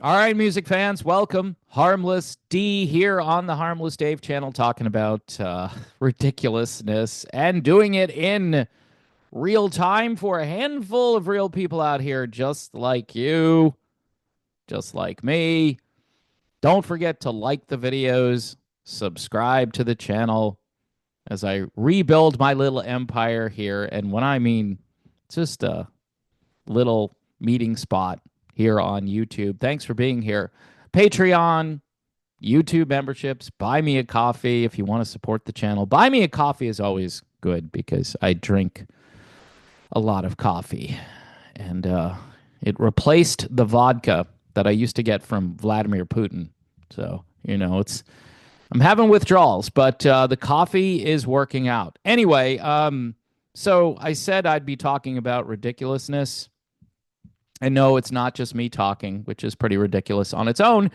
All right, music fans, welcome. Harmless D here on the Harmless Dave channel, talking about ridiculousness and doing it in real time for a handful of real people out here, just like you, just like me. Don't forget to like the videos, subscribe to the channel as I rebuild my little empire here. And when I mean just a little meeting spot here on YouTube, thanks for being here. Patreon, YouTube memberships, buy me a coffee if you want to support the channel. Buy me a coffee is always good because I drink a lot of coffee. And it replaced the vodka that I used to get from Vladimir Putin. So, I'm having withdrawals, but the coffee is working out. Anyway, so I said I'd be talking about ridiculousness. And no, it's not just me talking, which is pretty ridiculous on its own.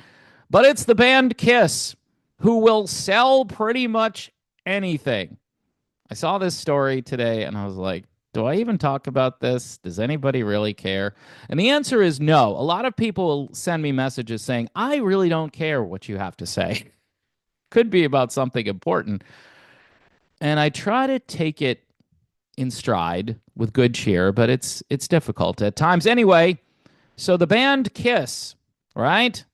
But it's the band Kiss, who will sell pretty much anything. I saw this story today and I was like, do I even talk about this? Does anybody really care? And the answer is no. A lot of people will send me messages saying, I really don't care what you have to say. Could be about something important. And I try to take it in stride with good cheer, but it's difficult at times. Anyway, so the band Kiss, right?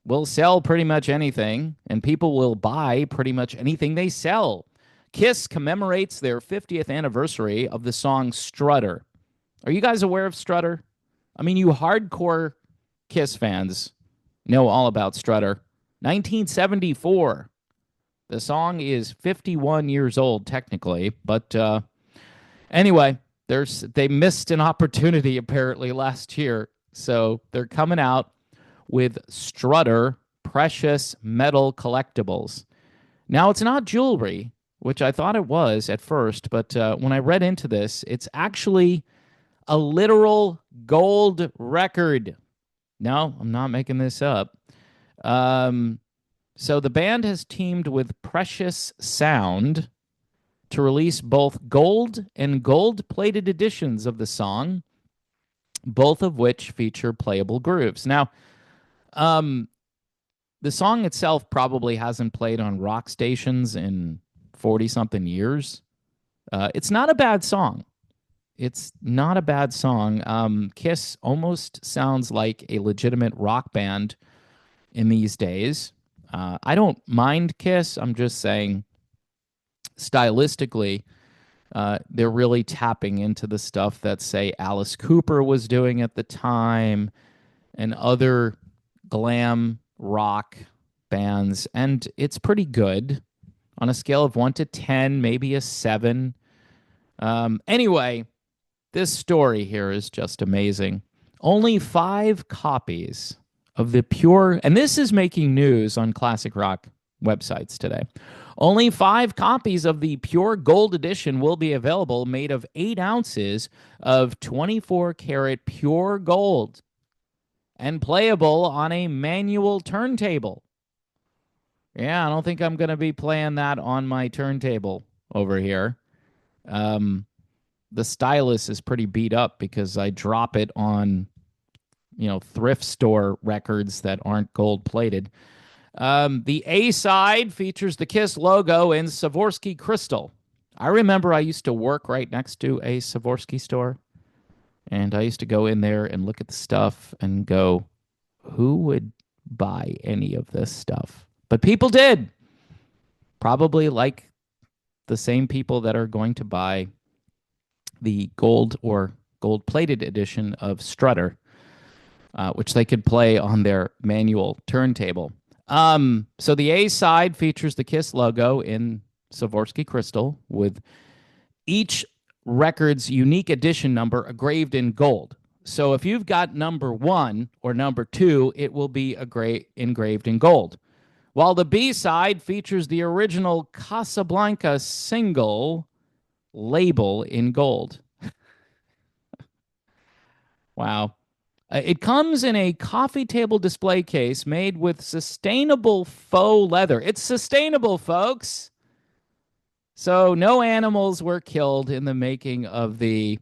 Will sell pretty much anything, and people will buy pretty much anything they sell. Kiss commemorates their 50th anniversary of the song Strutter. Are you guys aware of Strutter? I mean, you hardcore Kiss fans know all about Strutter. 1974. The song is 51 years old, technically, but anyway, they missed an opportunity apparently last year. So they're coming out with Strutter precious metal collectibles. Now, it's not jewelry, which I thought it was at first, but when I read into this, it's actually a literal gold record. No, I'm not making this up. Um, so the band has teamed with Precious Sound to release both gold and gold plated editions of the song, both of which feature playable grooves. Now, um, the song itself probably hasn't played on rock stations in 40 something years. It's not a bad song. It's not a bad song. Kiss almost sounds like a legitimate rock band in these days. I don't mind Kiss. I'm just saying, stylistically, they're really tapping into the stuff that, say, Alice Cooper was doing at the time and other glam rock bands, and it's pretty good on a scale of 1 to 10, maybe a 7. Anyway, this story here is just amazing. Only 5 copies of the pure, and this is making news on classic rock websites today. Only 5 copies of the pure gold edition will be available, made of 8 ounces of 24 karat pure gold and playable on a manual turntable. Yeah, I don't think I'm going to be playing that on my turntable over here. Um, the stylus is pretty beat up because I drop it on, thrift store records that aren't gold plated. The A side features the Kiss logo in Swarovski crystal. I remember I used to work right next to a Swarovski store, and I used to go in there and look at the stuff and go, who would buy any of this stuff? But people did. Probably like the same people that are going to buy the gold or gold plated edition of Strutter, which they could play on their manual turntable. So the A side features the Kiss logo in Swarovski crystal with each record's unique edition number engraved in gold. So if you've got number 1 or number 2, it will be engraved in gold. While the B side features the original Casablanca single label in gold. Wow. It comes in a coffee table display case made with sustainable faux leather. It's sustainable, folks. So no animals were killed in the making of the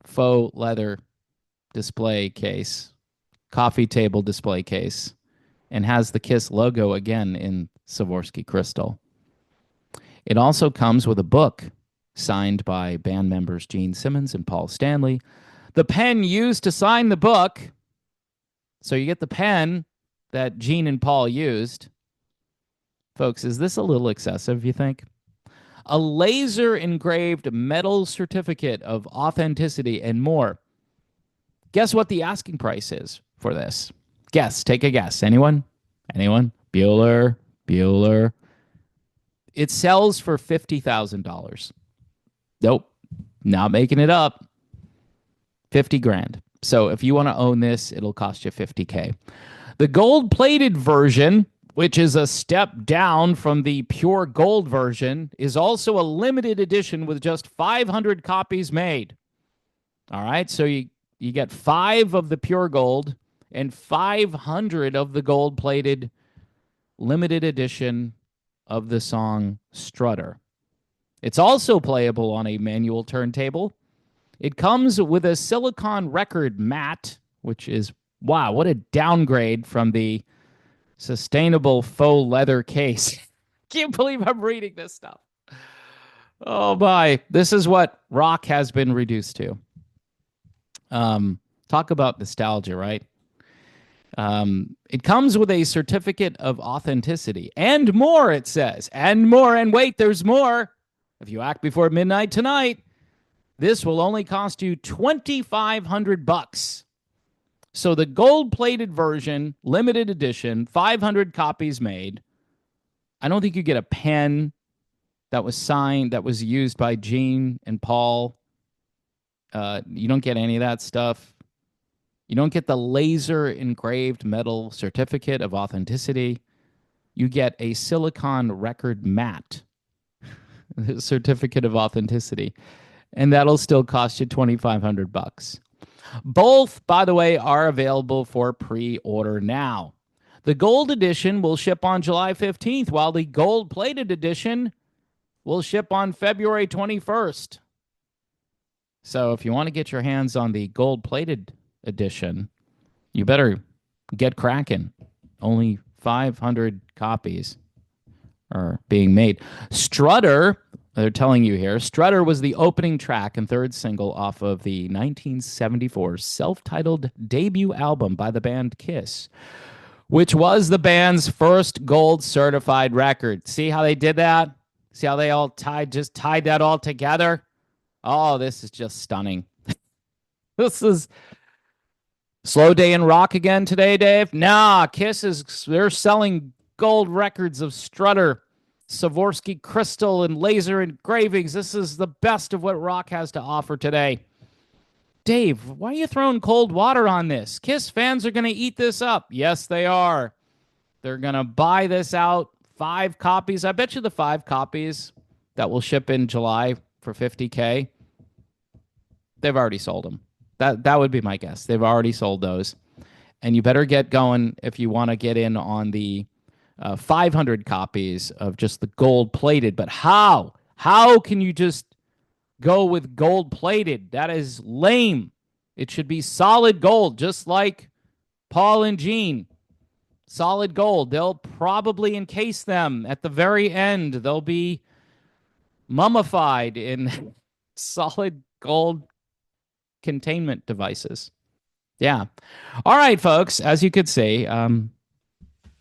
faux leather display case. coffee table display case and has the Kiss logo again in Swarovski crystal. It also comes with a book signed by band members Gene Simmons and Paul Stanley. The pen used to sign the book, so you get the pen that Gene and Paul used. Folks, is this a little excessive, you think? A laser engraved metal certificate of authenticity and more. Guess what the asking price is for this? Guess. Take a guess. Anyone? Anyone? Bueller. It sells for $50,000. Nope. Not making it up. 50 grand. So if you want to own this, it'll cost you $50K. The gold-plated version, which is a step down from the pure gold version, is also a limited edition with just 500 copies made. All right, so you get 5 of the pure gold and 500 of the gold-plated limited edition of the song Strutter. It's also playable on a manual turntable. It comes with a silicone record mat, which is, wow, what a downgrade from the sustainable faux leather case. Can't believe I'm reading this stuff. Oh my, this is what rock has been reduced to. Talk about nostalgia, right? It comes with a certificate of authenticity and more, it says. And more, and wait, there's more. If you act before midnight tonight, this will only cost you $2,500. So the gold-plated version, limited edition, 500 copies made. I don't think you get a pen that was signed, that was used by Gene and Paul. You don't get any of that stuff. You don't get the laser engraved metal certificate of authenticity. You get a silicone record mat certificate of authenticity, and that'll still cost you $2,500. Both, by the way, are available for pre-order now. The gold edition will ship on July 15th, while the gold-plated edition will ship on February 21st. So if you want to get your hands on the gold-plated edition, you better get cracking. Only 500 copies are being made. Strutter, they're telling you here, Strutter was the opening track and third single off of the 1974 self-titled debut album by the band Kiss, which was the band's first gold certified record. See how they did that? See how they all tied that all together? Oh, this is just stunning. This is slow day in rock again today, Dave? Nah, they're selling gold records of Strutter, Swarovski crystal, and laser engravings. This is the best of what rock has to offer today. Dave, why are you throwing cold water on this? Kiss fans are going to eat this up. Yes, they are. They're going to buy this out. 5 copies. I bet you the 5 copies that will ship in July for $50K, they've already sold them. That would be my guess. They've already sold those. And you better get going if you want to get in on the 500 copies of just the gold-plated. But how? How can you just go with gold-plated? That is lame. It should be solid gold, just like Paul and Gene. Solid gold. They'll probably encase them at the very end. They'll be mummified in solid gold containment devices. Yeah. All right, folks. As you could see,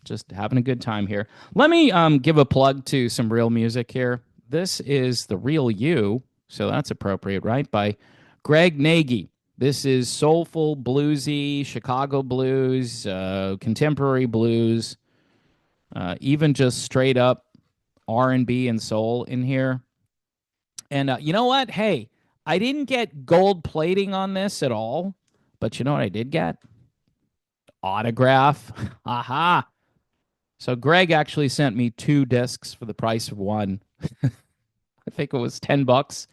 just having a good time here. Let me give a plug to some real music here. This is The Real You, so that's appropriate, right? By Greg Nagy. This is soulful, bluesy, Chicago blues, contemporary blues, even just straight up R&B and soul in here. And you know what? Hey, I didn't get gold plating on this at all, but you know what I did get? Autograph. Aha. So Greg actually sent me 2 discs for the price of 1. I think it was $10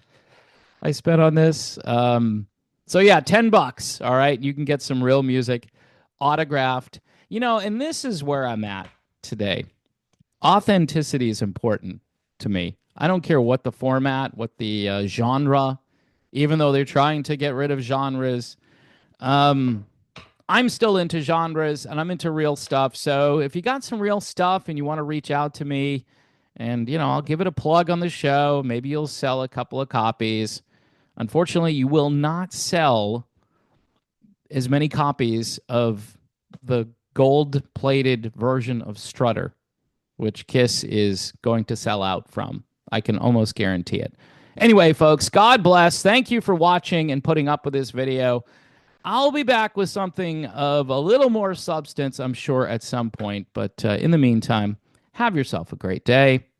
I spent on this. So yeah, $10. All right. You can get some real music autographed. You know, and this is where I'm at today. Authenticity is important to me. I don't care what the format, what the genre, even though they're trying to get rid of genres. I'm I'm still into genres and I'm into real stuff. So if you got some real stuff and you want to reach out to me, and I'll give it a plug on the show. Maybe you'll sell a couple of copies. Unfortunately, you will not sell as many copies of the gold-plated version of Strutter, which Kiss is going to sell out from. I can almost guarantee it. Anyway, folks, God bless. Thank you for watching and putting up with this video. I'll be back with something of a little more substance, I'm sure, at some point. But in the meantime, have yourself a great day.